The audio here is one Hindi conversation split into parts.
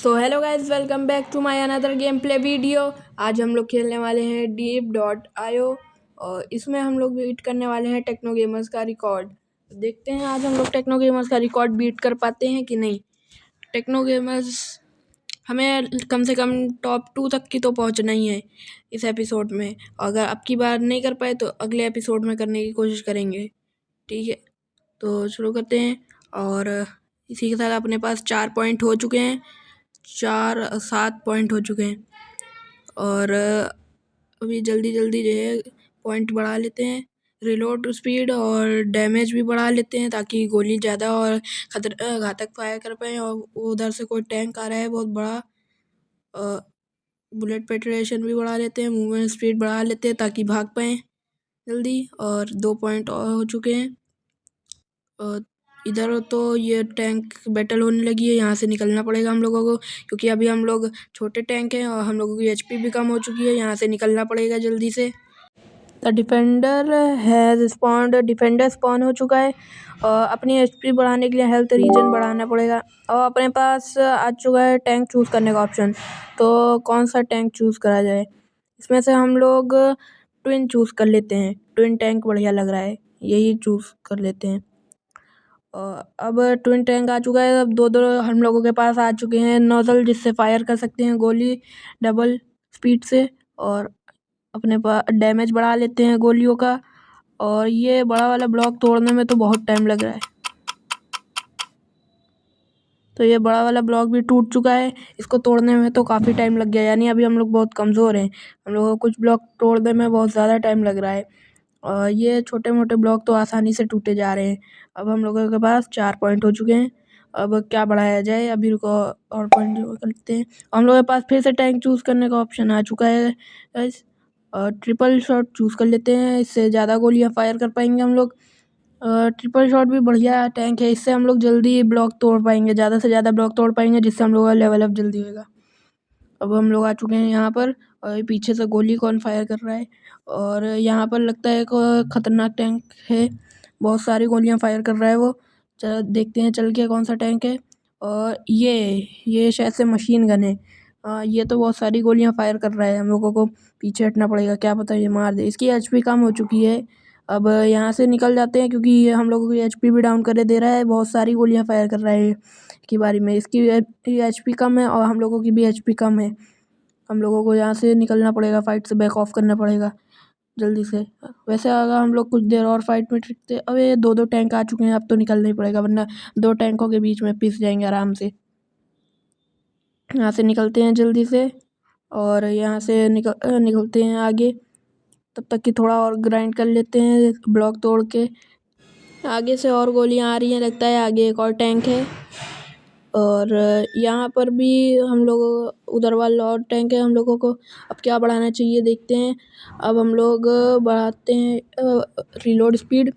So hello guys, welcome back to my another game play video. आज हम लोग खेलने वाले हैं deep.io और इसमें हम लोग बीट करने वाले हैं टेक्नो गेमर्स का रिकॉर्ड। देखते हैं आज हम लोग टेक्नो गेमर्स का रिकॉर्ड बीट कर पाते हैं कि नहीं। टेक्नो गेमर्स हमें कम से कम टॉप 2 तक की तो पहुंचना ही है इस एपिसोड में। अगर अब की बार नहीं कर पाए तो अगले एपिसोड में करने की कोशिश करेंगे। ठीक है, तो शुरू करते हैं। और इसी के साथ अपने पास 4 पॉइंट हो चुके हैं, 7 पॉइंट हो चुके हैं। और अभी जल्दी जल्दी जो है पॉइंट बढ़ा लेते हैं, रिलोड स्पीड और डैमेज भी बढ़ा लेते हैं ताकि गोली ज़्यादा और घातक फायर कर पाएँ। और उधर से कोई टैंक आ रहा है बहुत बड़ा, बुलेट पेट्रेशन भी बढ़ा लेते हैं, मूवमेंट स्पीड बढ़ा लेते हैं ताकि भाग पाएँ जल्दी। और 2 पॉइंट और हो चुके हैं। इधर तो ये टैंक बैटल होने लगी है, यहाँ से निकलना पड़ेगा हम लोगों को क्योंकि अभी हम लोग छोटे टैंक हैं और हम लोगों की एचपी भी कम हो चुकी है। यहाँ से निकलना पड़ेगा जल्दी से। The defender has स्पॉन्ड, defender spawn हो चुका है। अपनी एचपी बढ़ाने के लिए हेल्थ रीजन बढ़ाना पड़ेगा। और अपने पास आ चुका है टैंक चूज़ करने का ऑप्शन। तो कौन सा टैंक चूज़ करा जाए, इसमें से हम लोग ट्विन चूज़ कर लेते हैं। ट्विन टैंक बढ़िया लग रहा है, यही चूज़ कर लेते हैं। अब ट्विन टैंक आ चुका है। अब दो हम लोगों के पास आ चुके हैं नोजल, जिससे फायर कर सकते हैं गोली डबल स्पीड से। और अपने पास डैमेज बढ़ा लेते हैं गोलियों का। और ये बड़ा वाला ब्लॉक तोड़ने में तो बहुत टाइम लग रहा है, तो ये बड़ा वाला ब्लॉक भी टूट चुका है। इसको तोड़ने में तो काफ़ी टाइम लग गया, यानी अभी हम लोग बहुत कमज़ोर हैं। हम लोगों को कुछ ब्लॉक तोड़ने में बहुत ज़्यादा टाइम लग रहा है और ये छोटे मोटे ब्लॉक तो आसानी से टूटे जा रहे हैं। अब हम लोगों के पास 4 पॉइंट हो चुके हैं। अब क्या बढ़ाया जाए, अभी रुको और पॉइंट करते हैं। हम लोगों के पास फिर से टैंक चूज़ करने का ऑप्शन आ चुका है गाइस। ट्रिपल शॉट चूज़ कर लेते हैं, इससे ज़्यादा गोलियां फायर कर पाएंगे हम लोग। ट्रिपल शॉट भी बढ़िया टैंक है, इससे हम लोग जल्दी ब्लॉक तोड़ पाएंगे, ज़्यादा से ज़्यादा ब्लॉक तोड़ पाएंगे, जिससे हम लोग का लेवल अप जल्दी होगा। अब हम लोग आ चुके हैं यहाँ पर और पीछे से गोली कौन फायर कर रहा है। और यहाँ पर लगता है एक खतरनाक टैंक है, बहुत सारी गोलियां फायर कर रहा है वो। देखते हैं चल के कौन सा टैंक है। और ये शायद से मशीन गन है। ये तो बहुत सारी गोलियां फायर कर रहा है, हम लोगों को पीछे हटना पड़ेगा, क्या पता ये मार दे। इसकी एचपी कम हो चुकी है। अब यहाँ से निकल जाते हैं क्योंकि ये हम लोगों की एचपी भी डाउन कर दे रहा है, बहुत सारी गोलियां फायर कर रहा है की बारी में। इसकी एचपी कम है और हम लोगों की भी एचपी कम है। हम लोगों को यहाँ से निकलना पड़ेगा, फाइट से बैक ऑफ करना पड़ेगा जल्दी से। वैसे अगर हम लोग कुछ देर और फाइट में टिकते, अब ये 2 टैंक आ चुके हैं, अब तो निकलना ही पड़ेगा वरना 2 टैंकों के बीच में पिस जाएंगे आराम से। यहाँ से निकलते हैं जल्दी से और यहाँ से निकलते हैं आगे। तब तक कि थोड़ा और ग्राइंड कर लेते हैं ब्लॉक तोड़ के। आगे से और गोलियां आ रही हैं, लगता है आगे एक और टैंक है। और यहाँ पर भी हम लोग, उधर वाला और टैंक है हम लोगों को। अब क्या बढ़ाना चाहिए देखते हैं। अब हम लोग बढ़ाते हैं रिलोड स्पीड।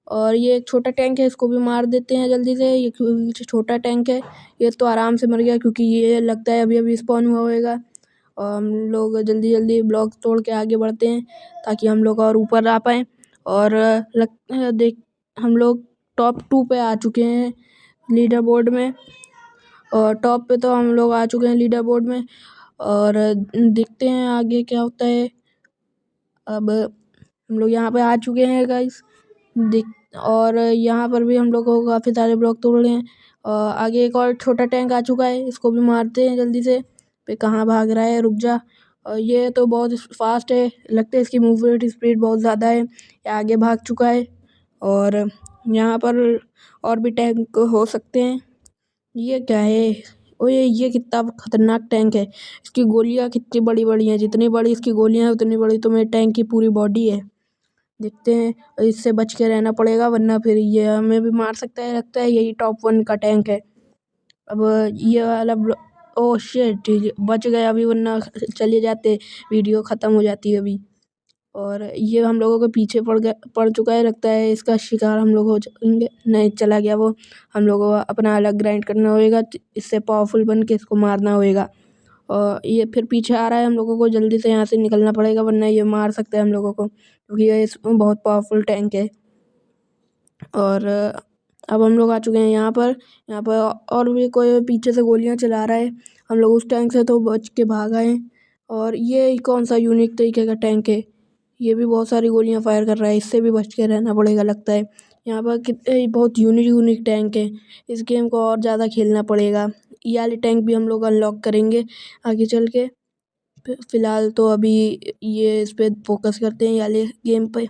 और ये एक छोटा टैंक है, इसको भी मार देते हैं जल्दी से। ये छोटा टैंक है, ये तो आराम से मर गया क्योंकि ये लगता है अभी अभी स्पॉन हुआ होगा। और हम लोग जल्दी जल्दी ब्लॉक तोड़ के आगे बढ़ते हैं ताकि हम लोग और ऊपर आ पाएँ। और देख हम लोग टॉप 2 पे आ चुके हैं लीडर बोर्ड में। और टॉप पे तो हम लोग आ चुके हैं लीडर बोर्ड में। और देखते हैं आगे क्या होता है। अब हम लोग यहाँ पे आ चुके हैं गाइस, और यहाँ पर भी हम लोग को काफ़ी सारे ब्लॉक तोड़ने हैं। आगे एक और छोटा टैंक आ चुका है, इसको भी मारते हैं जल्दी से। पे कहाँ भाग रहा है, रुक जा। ये तो बहुत फास्ट है, लगता है इसकी मूवमेंट स्पीड बहुत ज़्यादा है। ये आगे भाग चुका है और यहाँ पर और भी टैंक हो सकते हैं। ये क्या है, ओए ये कितना खतरनाक टैंक है। इसकी गोलियां कितनी बड़ी बड़ी हैं, जितनी बड़ी इसकी गोलियां हैं उतनी बड़ी तो मेरे टैंक की पूरी बॉडी है। देखते हैं, इससे बच के रहना पड़ेगा वरना फिर ये हमें भी मार सकता है। लगता है यही टॉप 1 का टैंक है। अब ये वाला ओह शिट, बच गए अभी, वरना चले जाते, वीडियो ख़त्म हो जाती है अभी। और ये हम लोगों के पीछे पड़ चुका है, लगता है इसका शिकार हम लोग हो जाएंगे। नहीं, चला गया वो। हम लोगों को अपना अलग ग्राइंड करना होगा, इससे पावरफुल बन के इसको मारना होगा। और ये फिर पीछे आ रहा है, हम लोगों को जल्दी से यहाँ से निकलना पड़ेगा वरना ये मार सकते हैं हम लोगों को क्योंकि ये बहुत पावरफुल टैंक है। और अब हम लोग आ चुके हैं यहाँ पर और भी कोई पीछे से गोलियां चला रहा है। हम लोग उस टैंक से तो बच के भाग आए। और ये कौन सा यूनिक तरीके का टैंक है, ये भी बहुत सारी गोलियां फायर कर रहा है, इससे भी बच के रहना पड़ेगा लगता है। यहाँ पर कितने बहुत यूनिक टैंक है, इस गेम को और ज़्यादा खेलना पड़ेगा। ये वाले टैंक भी हम लोग अनलॉक करेंगे आगे चल के। फिलहाल तो अभी ये इस पे फोकस करते हैं, ये वाले गेम पे।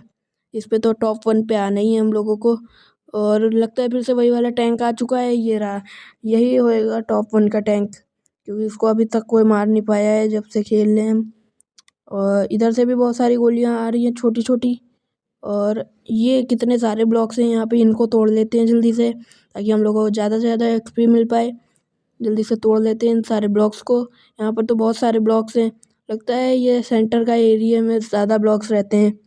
इस पे तो टॉप 1 पे आना ही है हम लोगों को। और लगता है फिर से वही वाला टैंक आ चुका है, ये रहा, यही होएगा टॉप 1 का टैंक, क्योंकि इसको अभी तक कोई मार नहीं पाया है जब से खेल रहे हैं हम। और इधर से भी बहुत सारी गोलियां आ रही हैं छोटी छोटी। और ये कितने सारे ब्लॉक्स हैं यहाँ पे, इनको तोड़ लेते हैं जल्दी से, ताकि हम लोगों को ज़्यादा से ज़्यादा एक्सपी मिल पाए। जल्दी से तोड़ लेते हैं इन सारे ब्लॉक्स को। यहाँ पर तो बहुत सारे ब्लॉक्स हैं, लगता है ये सेंटर का एरिया में ज़्यादा ब्लॉक्स रहते हैं।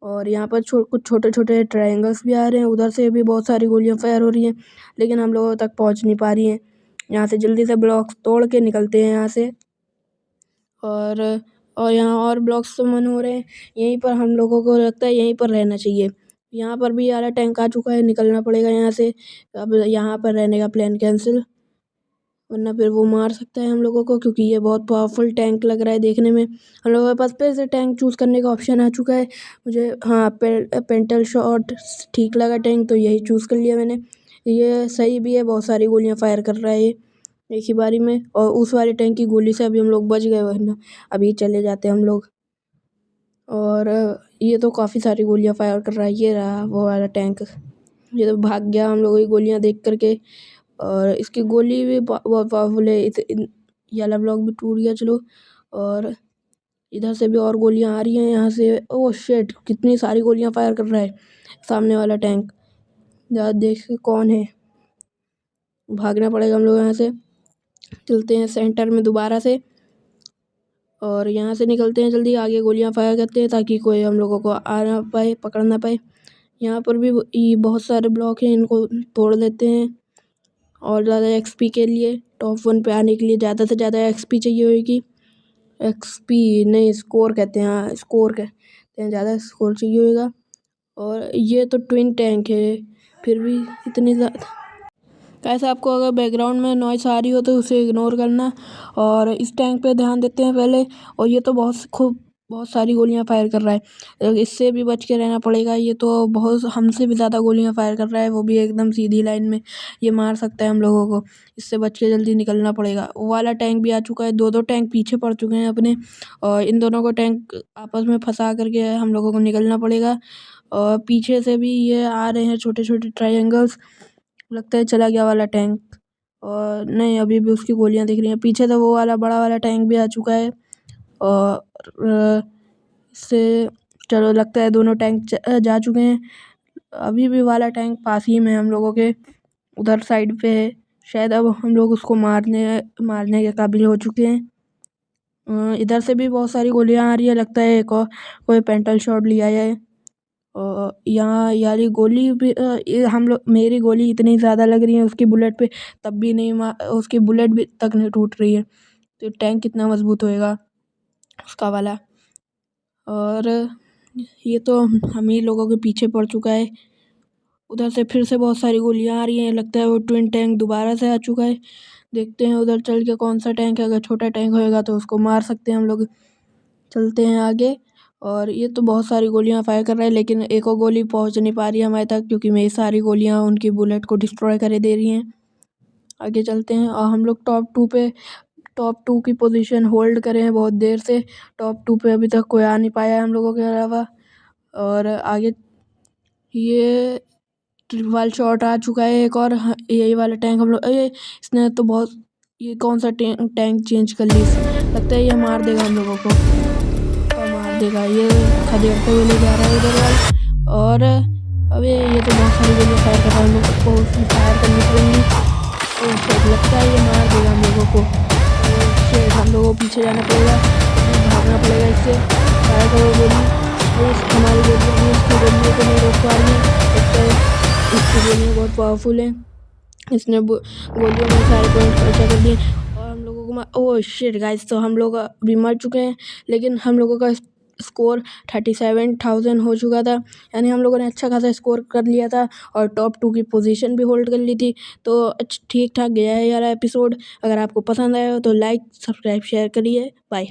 और यहाँ पर कुछ छोटे छोटे ट्रायंगल्स भी आ रहे हैं, उधर से भी बहुत सारी गोलियां फायर हो रही हैं, लेकिन हम लोगों तक पहुँच नहीं पा रही हैं। यहाँ से जल्दी से ब्लॉक्स तोड़ के निकलते हैं यहाँ से। और यहाँ और ब्लॉक्स सुमन हो रहे हैं, यहीं पर हम लोगों को लगता है यहीं पर रहना चाहिए। यहाँ पर भी यार टैंक आ चुका है, निकलना पड़ेगा यहाँ से। अब यहाँ पर रहने का प्लान कैंसिल, वरना फिर वो मार सकता है हम लोगों को, क्योंकि ये बहुत पावरफुल टैंक लग रहा है देखने में। हम लोगों के पास फिर से टैंक चूज़ करने का ऑप्शन आ चुका है। मुझे हाँ पेंटल शॉट ठीक लगा टैंक, तो यही चूज़ कर लिया मैंने। ये सही भी है, बहुत सारी गोलियां फायर कर रहा है ये एक ही बारी में। और उस वाले टैंक की गोली से अभी हम लोग बच गए, वरना अभी चले जाते हम लोग। और ये तो काफ़ी सारी गोलियां फायर कर रहा है, ये रहा वो वाला टैंक। ये तो भाग गया हम लोगों की गोलियां देख करके। और इसकी गोली भी बहुत पावरफुल है। ये वाला ब्लॉक भी टूट गया, चलो। और इधर से भी और गोलियां आ रही हैं यहाँ से। ओह शिट, कितनी सारी गोलियां फायर कर रहा है सामने वाला टैंक। ज़रा देख कौन है, भागना पड़ेगा हम लोग यहाँ से। चलते हैं सेंटर में दोबारा से, और यहाँ से निकलते हैं जल्दी, आगे गोलियां फायर करते हैं ताकि कोई हम लोगों को आ ना पाए, पकड़ ना पाए। यहाँ पर भी ये बहुत सारे ब्लॉक हैं, इनको तोड़ लेते हैं। और ज़्यादा एक्सपी के लिए, टॉप 1 पे आने के लिए ज़्यादा से ज़्यादा एक्सपी चाहिए होगी। एक्सपी नहीं, स्कोर कहते हैं, हाँ स्कोर कहते हैं, ज़्यादा स्कोर चाहिए होगा। और ये तो ट्विन टैंक है, फिर भी इतनी ज़्यादा। कैसे आपको अगर बैकग्राउंड में नॉइस आ रही हो तो उसे इग्नोर करना, और इस टैंक पे ध्यान देते हैं पहले। और ये तो बहुत सारी गोलियां फायर कर रहा है, इससे भी बच के रहना पड़ेगा। ये तो बहुत हमसे भी ज़्यादा गोलियां फायर कर रहा है, वो भी एकदम सीधी लाइन में। ये मार सकता है हम लोगों को, इससे बच के जल्दी निकलना पड़ेगा। वो वाला टैंक भी आ चुका है, दो टैंक पीछे पड़ चुके हैं अपने। और इन दोनों को टैंक आपस में फंसा करके हम लोगों को निकलना पड़ेगा। और पीछे से भी ये आ रहे हैं छोटे छोटे ट्रायंगल्स, लगता है चला गया वाला टैंक। और नहीं, अभी भी उसकी गोलियां दिख रही हैं। पीछे तो वो वाला बड़ा वाला टैंक भी आ चुका है। और इससे चलो, लगता है दोनों टैंक जा चुके हैं। अभी भी वाला टैंक पास ही में हम लोगों के उधर साइड पे है, शायद अब हम लोग उसको मारने के काबिल हो चुके हैं। इधर से भी बहुत सारी गोलियां आ रही है, लगता है एक और कोई पेंटल शॉट लिया है। यहाँ यारी गोली भी हम लोग, मेरी गोली इतनी ज़्यादा लग रही है उसकी बुलेट पे, तब भी नहीं उसकी बुलेट भी तक नहीं टूट रही है। तो टैंक कितना मजबूत होएगा उसका वाला। और ये तो हम ही लोगों के पीछे पड़ चुका है। उधर से फिर से बहुत सारी गोलियां आ रही हैं, लगता है वो ट्विन टैंक दोबारा से आ चुका है। देखते हैं उधर चल के कौन सा टैंक है, अगर छोटा टैंक होएगा तो उसको मार सकते हैं हम लोग। चलते हैं आगे। और ये तो बहुत सारी गोलियां फायर कर रहा है, लेकिन एक और गोली पहुंच नहीं पा रही है हमारे तक, क्योंकि मेरी सारी गोलियां उनकी बुलेट को डिस्ट्रॉय करे दे रही हैं। आगे चलते हैं, और हम लोग टॉप 2 की पोजीशन होल्ड करे हैं बहुत देर से। टॉप 2 पे अभी तक कोई आ नहीं पाया है हम लोगों के अलावा। और आगे ये ट्रिपल शॉट आ चुका है एक और। यही वाला टैंक हम लोग, इसने तो बहुत, ये कौन सा टैंक चेंज कर ली, लगता है ये मार देगा हम लोगों को, मार देगा। ये खदेड़ते हुए ले जा रहा है इधर वाला। और अबे ये तो बहुत सारी गोलियां फायर कर रहा है, हम लोग को उसमें फायर करनी पड़ेंगी। और शायद लगता है ये मार देगा हम लोगों को। शायद हम लोगों को पीछे जाना पड़ेगा, भागना पड़ेगा इससे। फायर करो गोली, हमारी गोलियाँ इसकी गोलियों को नहीं रोक पा रही है, लगता है इसकी गोलियाँ बहुत पावरफुल हैं। इसने गोलियों में सारे पॉइंट खर्चा कर दिए, और हम लोगों को ओह शिट गाइस, तो हम लोग अभी मर चुके हैं। लेकिन हम लोगों का स्कोर 37,000 हो चुका था, यानी हम लोगों ने अच्छा खासा स्कोर कर लिया था और टॉप 2 की पोजीशन भी होल्ड कर ली थी। तो ठीक ठाक गया है यार एपिसोड। अगर आपको पसंद आया हो तो लाइक, सब्सक्राइब, शेयर करिए। बाय।